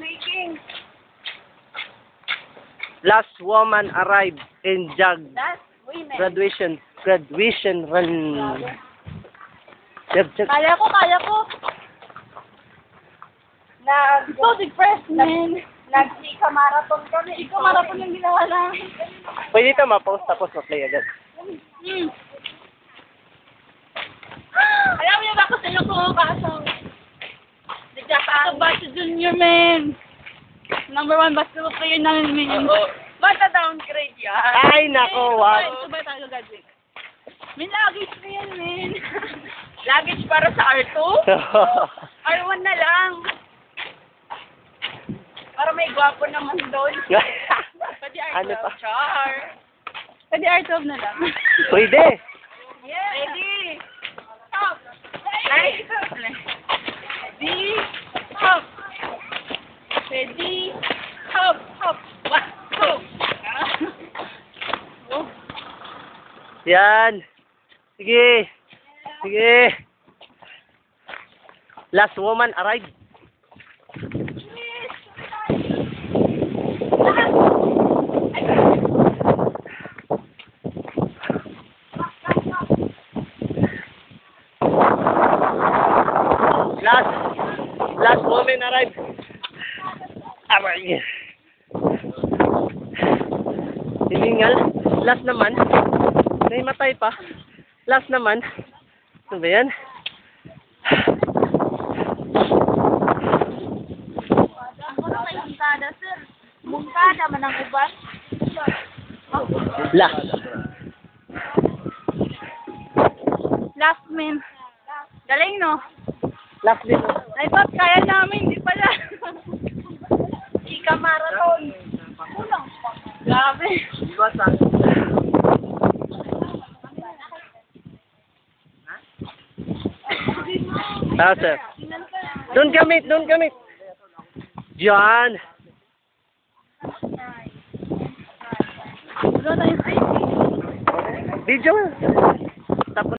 Making. Last woman arrived in JAG That's women. graduation run. Check. Kaya ko. So, the freshman. Nag-Ika marathon kami. Ika marathon yung ginawa namin. Pwede ito ma-post tapos ma-play agad. Alam niyo ba kung sino kumapasok? Nagkakaroon ba si Junior, man? Number 1 basketball player namin, man. Bata downgrade yan. Ay, nako, wow. Ito ba tayo graduate? May luggage na yan, man. Luggage para sa R2? R1 na lang. Para may gwapo naman doon. Pwede R12. Ano pa? Char. Pwede R12 na lang. Pwede. Yeah. Ready. Stop. Ay. Ready. Stop. Ready. Stop. Stop. 1, 2. Oh. Yan. Sige. Last woman arrived. Last woman arrived. Aray. Hiningal. Last naman. Naimatay pa. Last naman. Ano ba yan? Ako na kay Mungkada, sir. Mungkada man ang uban. Last man. Galing, no? Last din. I thought kaya namin, di pala. Ika marathon. Kulang pa. Grabe. Sir. Doon kami. Diyan. Wala tayong safety. Video. Tapos